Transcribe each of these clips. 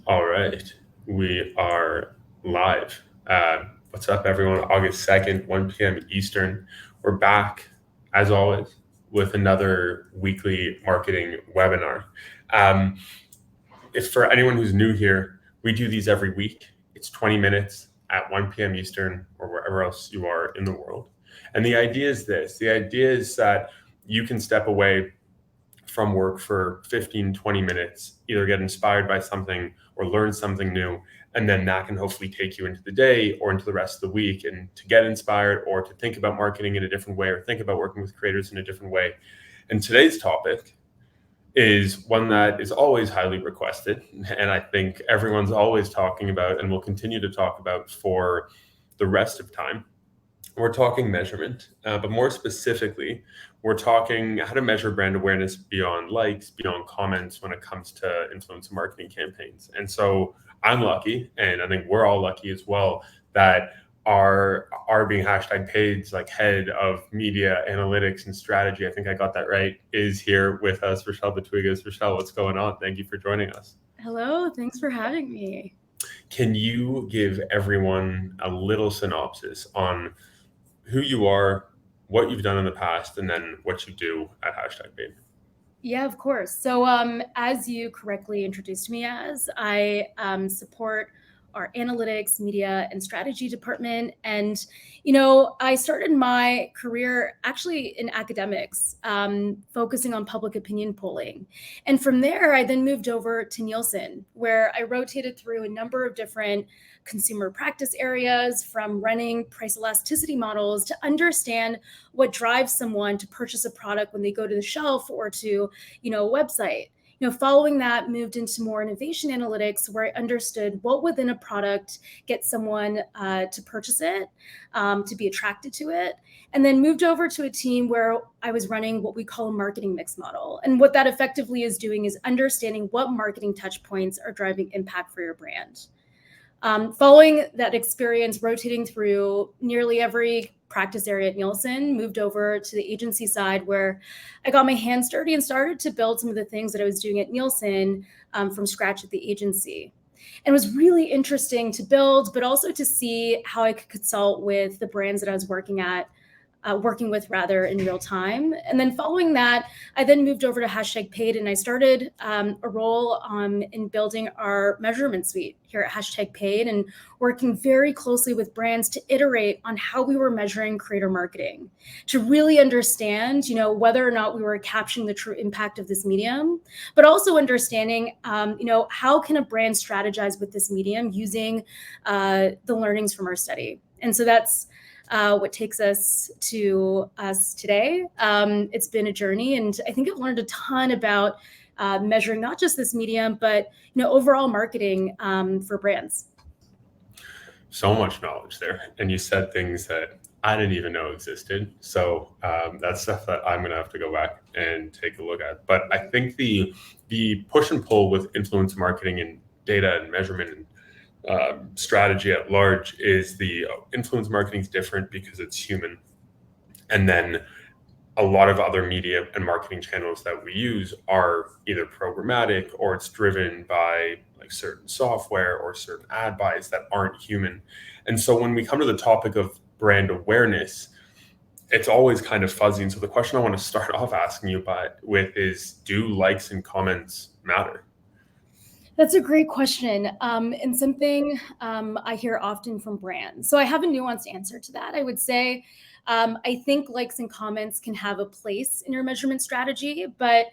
All right, we are live. What's up, everyone? August 2nd, 1 p.m. Eastern. We're back, as always, with another weekly marketing webinar. Um, if for anyone who's new here, we do these every week. It's 20 minutes at 1 p.m. Eastern or wherever else you are in the world. And the idea is this. The idea is that you can step away from work for 15, 20 minutes, either get inspired by something or learn something new. And then that can hopefully take you into the day or into the rest of the week and to get inspired or to think about marketing in a different way or think about working with creators in a different way. And today's topic is one that is always highly requested. And I think everyone's always talking about and will continue to talk about for the rest of time. We're talking measurement, but more specifically, we're talking how to measure brand awareness beyond likes, beyond comments when it comes to influencer marketing campaigns. And so I'm lucky, and I think we're all lucky as well, that our being hashtag page, like head of media analytics and strategy, I think I got that right, is here with us. Rochelle Betwigas. Rochelle, what's going on? Thank you for joining us. Hello, thanks for having me. Can you give everyone a little synopsis on who you are, what you've done in the past, and then what you do at hashtag Babe? Yeah, of course. So, as you correctly introduced me as, I support our analytics, media, and strategy department. And, I started my career actually in academics, focusing on public opinion polling. And from there, I then moved over to Nielsen, where I rotated through a number of different consumer practice areas, from running price elasticity models to understand what drives someone to purchase a product when they go to the shelf or to a website. Following that, moved into more innovation analytics, where I understood what within a product gets someone to purchase it, to be attracted to it, and then moved over to a team where I was running what we call a marketing mix model. And what that effectively is doing is understanding what marketing touch points are driving impact for your brand. Following that experience, rotating through nearly every practice area at Nielsen, moved over to the agency side, where I got my hands dirty and started to build some of the things that I was doing at Nielsen from scratch at the agency. And it was really interesting to build, but also to see how I could consult with the brands that I was working with rather in real time. And then following that, I then moved over to hashtag paid, and I started a role in building our measurement suite here at hashtag paid, and working very closely with brands to iterate on how we were measuring creator marketing, to really understand, whether or not we were capturing the true impact of this medium, but also understanding, how can a brand strategize with this medium using the learnings from our study. And so that's what takes us to us today. It's been a journey, and I think I've learned a ton about measuring not just this medium, but overall marketing for brands. So much knowledge there, and you said things that I didn't even know existed. So that's stuff that I'm gonna have to go back and take a look at. But I think the push and pull with influence marketing and data and measurement and strategy at large is the influence marketing is different because it's human, and then a lot of other media and marketing channels that we use are either programmatic or it's driven by like certain software or certain ad buys that aren't human. And so when we come to the topic of brand awareness, it's always kind of fuzzy. And so the question I want to start off asking you with is, do likes and comments matter? That's a great question, and something I hear often from brands. So I have a nuanced answer to that. I would say I think likes and comments can have a place in your measurement strategy, but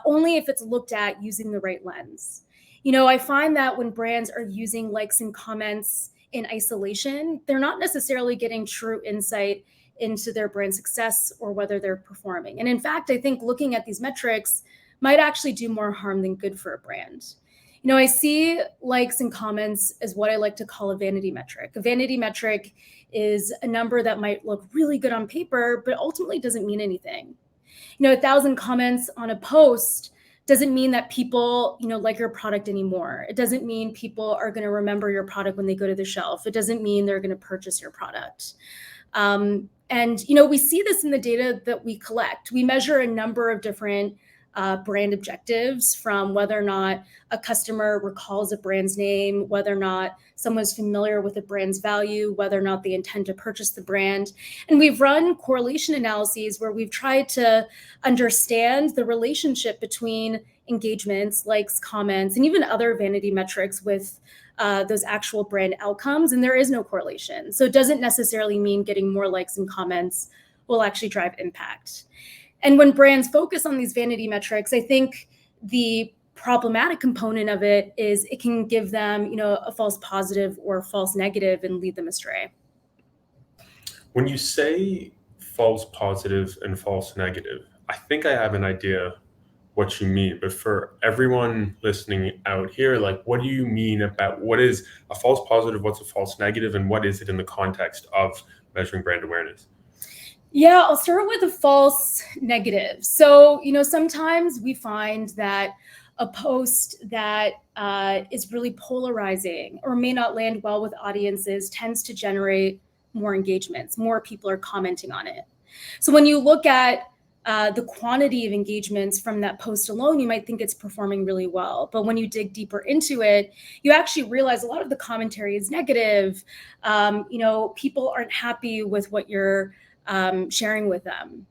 only if it's looked at using the right lens. I find that when brands are using likes and comments in isolation, they're not necessarily getting true insight into their brand success or whether they're performing. And in fact, I think looking at these metrics might actually do more harm than good for a brand. I see likes and comments as what I like to call a vanity metric. A vanity metric is a number that might look really good on paper, but ultimately doesn't mean anything. 1,000 comments on a post doesn't mean that people, like your product anymore. It doesn't mean people are going to remember your product when they go to the shelf. It doesn't mean they're going to purchase your product. And we see this in the data that we collect. We measure a number of different brand objectives, from whether or not a customer recalls a brand's name, whether or not someone's familiar with a brand's value, whether or not they intend to purchase the brand. And we've run correlation analyses where we've tried to understand the relationship between engagements, likes, comments, and even other vanity metrics with those actual brand outcomes. And there is no correlation. So it doesn't necessarily mean getting more likes and comments will actually drive impact. And when brands focus on these vanity metrics, I think the problematic component of it is it can give them, a false positive or false negative and lead them astray. When you say false positive and false negative, I think I have an idea what you mean, but for everyone listening out here, like, what do you mean about what is a false positive, what's a false negative, and what is it in the context of measuring brand awareness? Yeah, I'll start with a false negative. So, sometimes we find that a post that is really polarizing or may not land well with audiences tends to generate more engagements. More people are commenting on it. So when you look at the quantity of engagements from that post alone, you might think it's performing really well. But when you dig deeper into it, you actually realize a lot of the commentary is negative. People aren't happy with what you're sharing with them.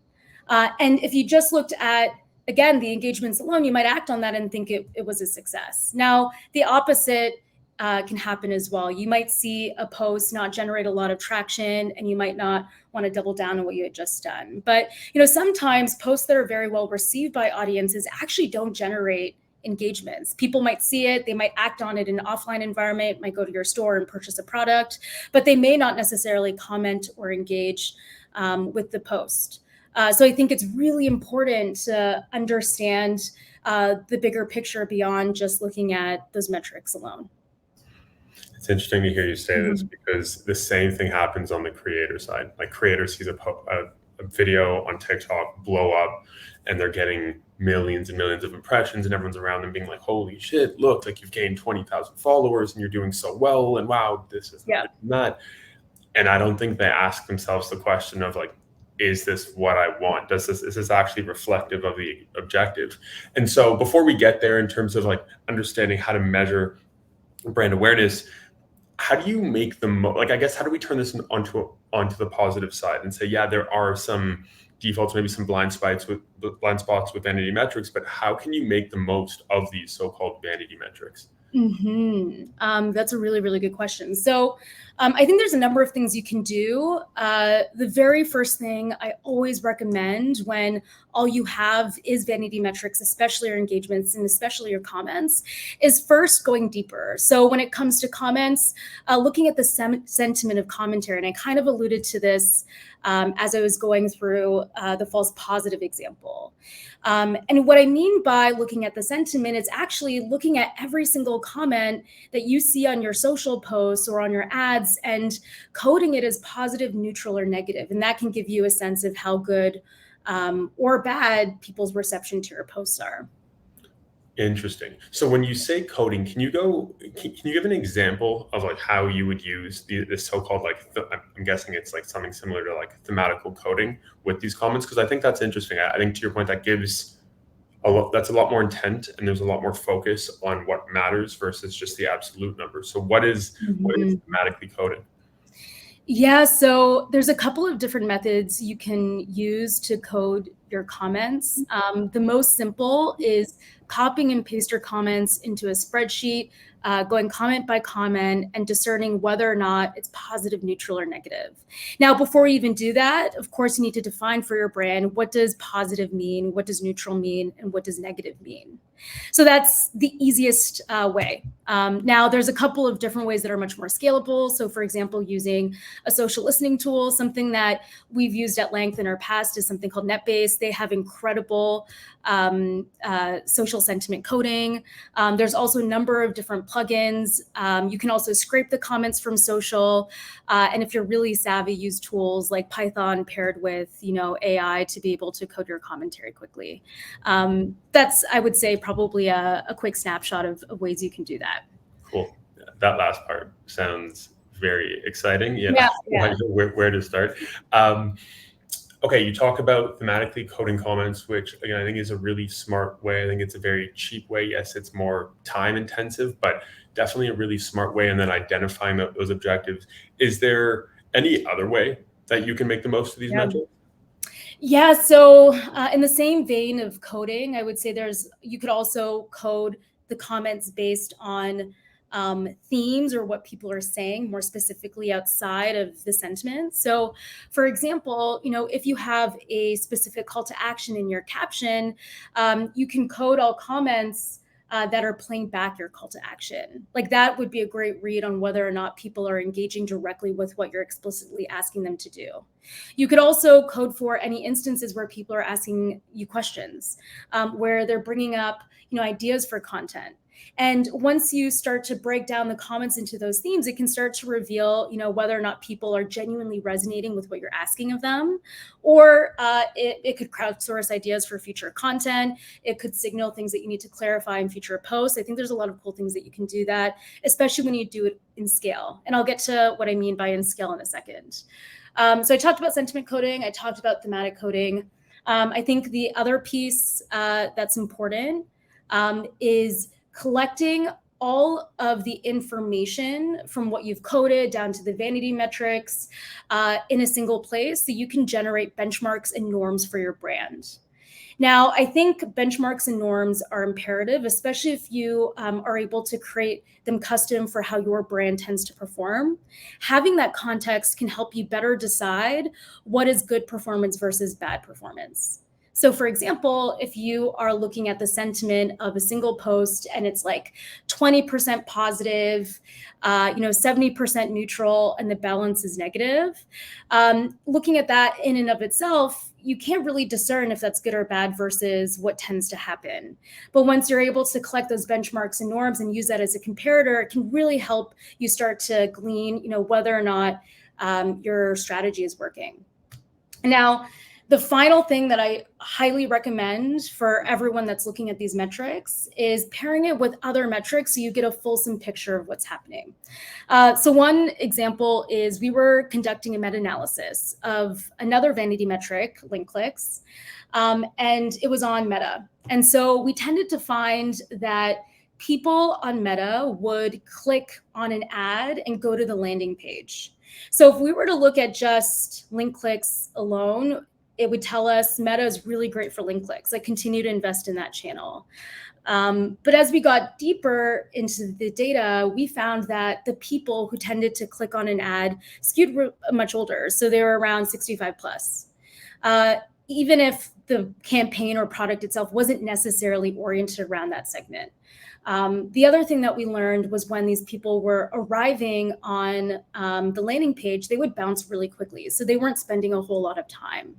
And if you just looked at, again, the engagements alone, you might act on that and think it was a success. Now, the opposite can happen as well. You might see a post not generate a lot of traction, and you might not want to double down on what you had just done. But sometimes posts that are very well received by audiences actually don't generate engagements. People might see it, they might act on it in an offline environment, might go to your store and purchase a product, but they may not necessarily comment or engage with the post. So I think it's really important to understand the bigger picture beyond just looking at those metrics alone. It's interesting to hear you say this because the same thing happens on the creator side. Like, creator sees a video on TikTok blow up, and they're getting millions and millions of impressions, and everyone's around them being like, holy shit, look, like, you've gained 20,000 followers and you're doing so well, and wow, this is that. And I don't think they ask themselves the question of, like, is this what I want? Is this actually reflective of the objective? And so before we get there, in terms of like understanding how to measure brand awareness, how do you make I guess, how do we turn this onto the positive side and say, yeah, there are some defaults, maybe some blind spots with vanity metrics, but how can you make the most of these so-called vanity metrics? That's a really, really good question. So I think there's a number of things you can do. The very first thing I always recommend when all you have is vanity metrics, especially your engagements and especially your comments, is first going deeper. So when it comes to comments, looking at the sentiment of commentary, and I kind of alluded to this as I was going through the false positive example. And what I mean by looking at the sentiment is actually looking at every single comment that you see on your social posts or on your ads and coding it as positive, neutral, or negative. And that can give you a sense of how good or bad people's reception to your posts are. Interesting. So when you say coding, can you give an example of like how you would use this so-called, like, I'm guessing it's like something similar to like thematical coding with these comments? Because I think that's interesting. I think, to your point, that gives that's a lot more intent, and there's a lot more focus on what matters versus just the absolute number. So what is thematically coded? Yeah, so there's a couple of different methods you can use to code your comments. The most simple is copying and paste your comments into a spreadsheet, going comment by comment and discerning whether or not it's positive, neutral, or negative. Now, before you even do that, of course, you need to define for your brand, what does positive mean, what does neutral mean, and what does negative mean? So that's the easiest way. Now, there's a couple of different ways that are much more scalable. So, for example, using a social listening tool, something that we've used at length in our past is something called NetBase. They have incredible social sentiment coding. There's also a number of different plugins. You can also scrape the comments from social. And if you're really savvy, use tools like Python paired with, AI to be able to code your commentary quickly. That's, I would say, probably a quick snapshot of ways you can do that. Cool. That last part sounds very exciting. Yeah. Where to start? Okay, you talk about thematically coding comments, which again I think is a really smart way. I think it's a very cheap way. Yes, it's more time intensive, but definitely a really smart way. And then identifying those objectives. Is there any other way that you can make the most of these Yeah. metrics? Yeah, so in the same vein of coding, I would say you could also code the comments based on themes or what people are saying more specifically outside of the sentiment. So, for example, if you have a specific call to action in your caption, you can code all comments that are playing back your call to action. Like that would be a great read on whether or not people are engaging directly with what you're explicitly asking them to do. You could also code for any instances where people are asking you questions, where they're bringing up, ideas for content. And once you start to break down the comments into those themes, it can start to reveal, whether or not people are genuinely resonating with what you're asking of them, or it could crowdsource ideas for future content. It could signal things that you need to clarify in future posts. I think there's a lot of cool things that you can do that, especially when you do it in scale. And I'll get to what I mean by in scale in a second. So I talked about sentiment coding. I talked about thematic coding. I think the other piece that's important is collecting all of the information from what you've coded down to the vanity metrics in a single place so you can generate benchmarks and norms for your brand. Now, I think benchmarks and norms are imperative, especially if you are able to create them custom for how your brand tends to perform. Having that context can help you better decide what is good performance versus bad performance. So for example, if you are looking at the sentiment of a single post and it's like 20% positive, 70% neutral, and the balance is negative, looking at that in and of itself, you can't really discern if that's good or bad versus what tends to happen. But once you're able to collect those benchmarks and norms and use that as a comparator, it can really help you start to glean, whether or not your strategy is working. Now, the final thing that I highly recommend for everyone that's looking at these metrics is pairing it with other metrics so you get a fulsome picture of what's happening. So one example is we were conducting a meta-analysis of another vanity metric, link clicks, and it was on Meta. And so we tended to find that people on Meta would click on an ad and go to the landing page. So if we were to look at just link clicks alone, it would tell us Meta is really great for link clicks. Like continue to invest in that channel. But as we got deeper into the data, we found that the people who tended to click on an ad skewed much older. So they were around 65 plus. Even if the campaign or product itself wasn't necessarily oriented around that segment. The other thing that we learned was when these people were arriving on the landing page, they would bounce really quickly. So they weren't spending a whole lot of time.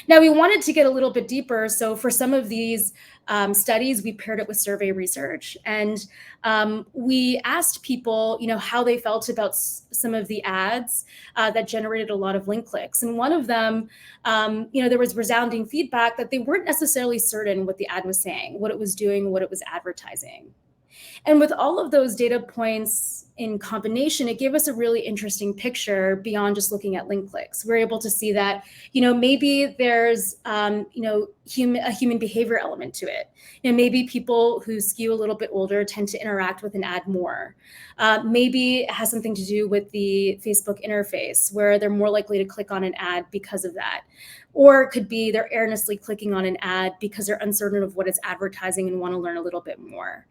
Now, we wanted to get a little bit deeper. So for some of these studies, we paired it with survey research. And we asked people, how they felt about some of the ads that generated a lot of link clicks. And one of them, there was resounding feedback that they weren't necessarily certain what the ad was saying, what it was doing, what it was advertising. And with all of those data points in combination, it gave us a really interesting picture beyond just looking at link clicks. We're able to see that, maybe there's, a human behavior element to it. Maybe people who skew a little bit older tend to interact with an ad more. Maybe it has something to do with the Facebook interface where they're more likely to click on an ad because of that. Or it could be they're earnestly clicking on an ad because they're uncertain of what it's advertising and want to learn a little bit more.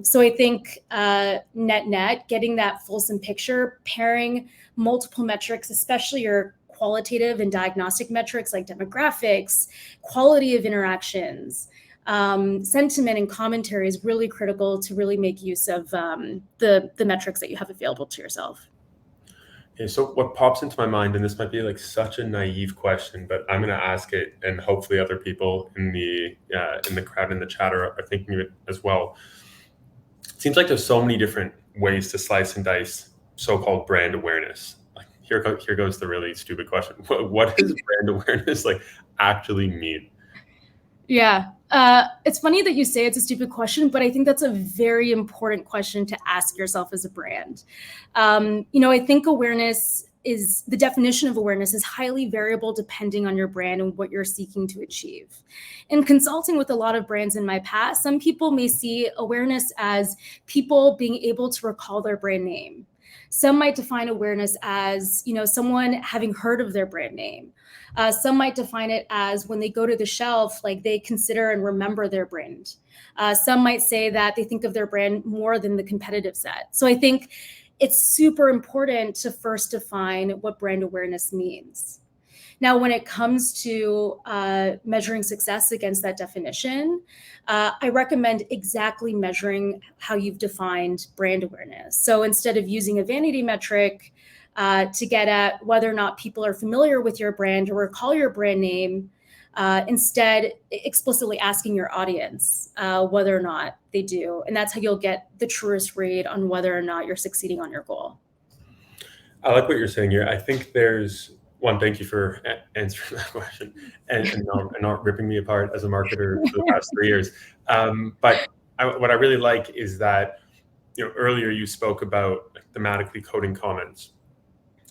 So I think net, getting that fulsome picture, pairing multiple metrics, especially your qualitative and diagnostic metrics like demographics, quality of interactions, sentiment and commentary is really critical to really make use of the metrics that you have available to yourself. Okay, so what pops into my mind, and this might be like such a naive question, but I'm going to ask it, and hopefully other people in the crowd in the chat are thinking of it as well. It seems like there's so many different ways to slice and dice so-called brand awareness. Like here goes the really stupid question. What does brand awareness actually mean? Yeah, it's funny that you say it's a stupid question, but I think that's a very important question to ask yourself as a brand. I think awareness is the definition of awareness is highly variable depending on your brand and what you're seeking to achieve. In consulting with a lot of brands in my past, some people may see awareness as people being able to recall their brand name. Some might define awareness as, someone having heard of their brand name. Some might define it as when they go to the shelf, like they consider and remember their brand. Some might say that they think of their brand more than the competitive set. So I think it's super important to first define what brand awareness means. Now, when it comes to measuring success against that definition, I recommend exactly measuring how you've defined brand awareness. So instead of using a vanity metric to get at whether or not people are familiar with your brand or recall your brand name, instead explicitly asking your audience whether or not they do. And that's how you'll get the truest read on whether or not you're succeeding on your goal. I like what you're saying here. I think there's thank you for answering that question and not ripping me apart as a marketer for the past 3 years. But what I really like is that, earlier you spoke about thematically coding comments.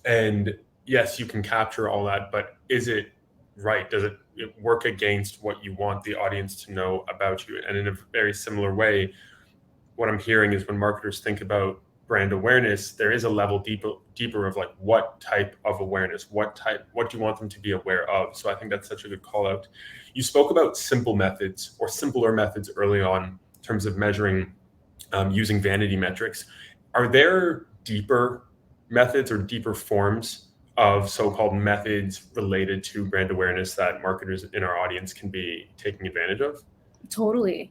And yes, you can capture all that, but is it right? Does it work against what you want the audience to know about you? And in a very similar way, what I'm hearing is when marketers think about brand awareness, there is a level deeper of like, what type of awareness, what do you want them to be aware of? So I think that's such a good call out. You spoke about simple methods or simpler methods early on in terms of measuring using vanity metrics. Are there deeper methods or deeper forms of so-called methods related to brand awareness that marketers in our audience can be taking advantage of? Totally.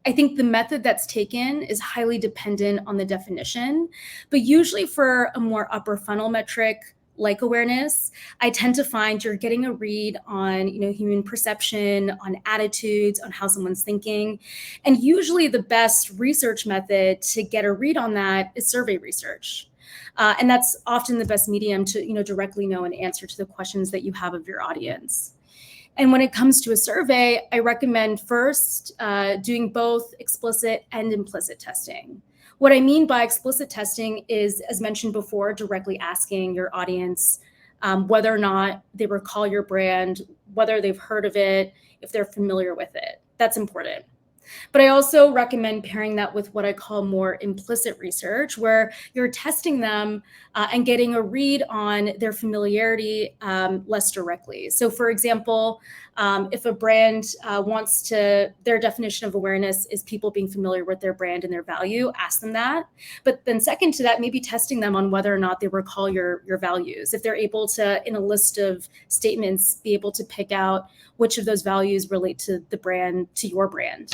I think the method that's taken is highly dependent on the definition, but usually for a more upper funnel metric like awareness, I tend to find you're getting a read on, human perception, on attitudes, on how someone's thinking. And usually the best research method to get a read on that is survey research. And that's often the best medium to, directly know an answer to the questions that you have of your audience. And when it comes to a survey, I recommend first doing both explicit and implicit testing. What I mean by explicit testing is, as mentioned before, directly asking your audience whether or not they recall your brand, whether they've heard of it, if they're familiar with it. That's important. But I also recommend pairing that with what I call more implicit research, where you're testing them and getting a read on their familiarity less directly. So for example, if a brand their definition of awareness is people being familiar with their brand and their value, ask them that. But then second to that, maybe testing them on whether or not they recall your values. If they're able to, in a list of statements, be able to pick out which of those values relate to the brand, to your brand.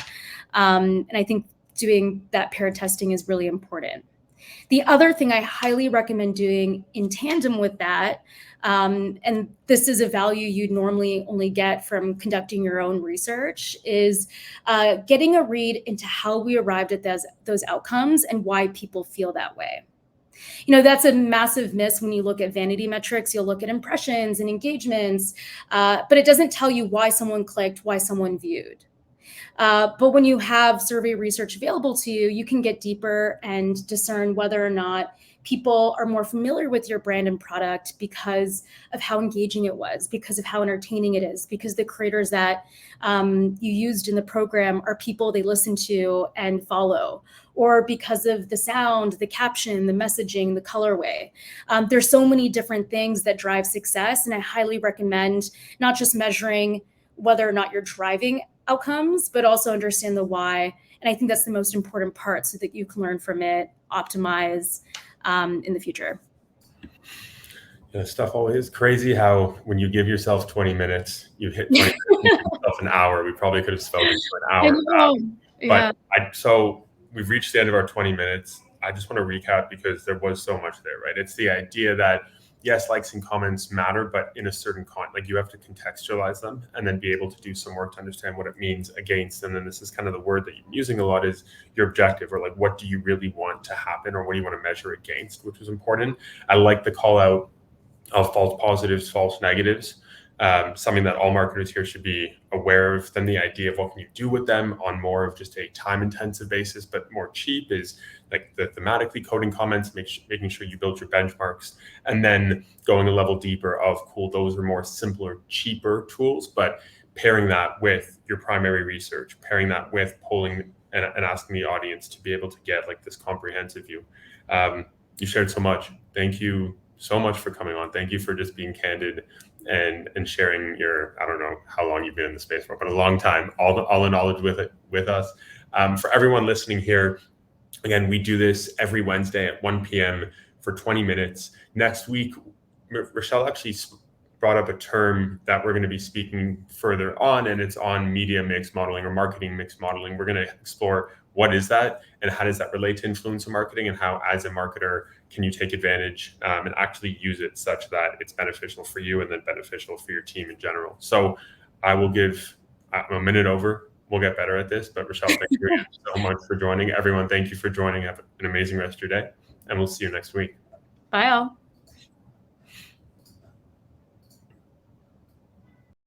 And I think doing that paired testing is really important. The other thing I highly recommend doing in tandem with that, and this is a value you'd normally only get from conducting your own research, is getting a read into how we arrived at those outcomes and why people feel that way. That's a massive miss when you look at vanity metrics. You'll look at impressions and engagements, but it doesn't tell you why someone clicked, why someone viewed. But when you have survey research available to you, you can get deeper and discern whether or not people are more familiar with your brand and product because of how engaging it was, because of how entertaining it is, because the creators that you used in the program are people they listen to and follow, or because of the sound, the caption, the messaging, the colorway. There's so many different things that drive success, and I highly recommend not just measuring whether or not you're driving outcomes, but also understand the why. And I think that's the most important part so that you can learn from it, optimize in the future. Yeah, stuff always crazy how when you give yourself 20 minutes, you hit 20 minutes, you give yourself an hour. We probably could have spoken for an hour. So we've reached the end of our 20 minutes. I just want to recap because there was so much there, right? It's the idea that yes, likes and comments matter, but in a certain you have to contextualize them and then be able to do some work to understand what it means against. And then this is kind of the word that you're using a lot is your objective, or like, what do you really want to happen, or what do you want to measure against, which was important. I like the call out of false positives, false negatives. something that all marketers here should be aware of. Then the idea of what can you do with them on more of just a time-intensive basis, but more cheap, is like the thematically coding comments, making sure you build your benchmarks, and then going a level deeper of, cool, those are more simpler, cheaper tools, but pairing that with your primary research, pairing that with polling and asking the audience to be able to get like this comprehensive view. You shared so much. Thank you so much for coming on. Thank you for just being candid and sharing your, I don't know how long you've been in the space for, but a long time, all the knowledge with us. For everyone listening here, again, we do this every Wednesday at 1 p.m. for 20 minutes. Next week, Rochelle actually brought up a term that we're going to be speaking further on, and it's on media mix modeling or marketing mix modeling. We're going to explore what is that and how does that relate to influencer marketing, and how, as a marketer, can you take advantage and actually use it such that it's beneficial for you and then beneficial for your team in general. So I will give a minute over. We'll get better at this. But Rochelle, thank you so much for joining. Everyone, thank you for joining. Have an amazing rest of your day, and we'll see you next week. Bye all.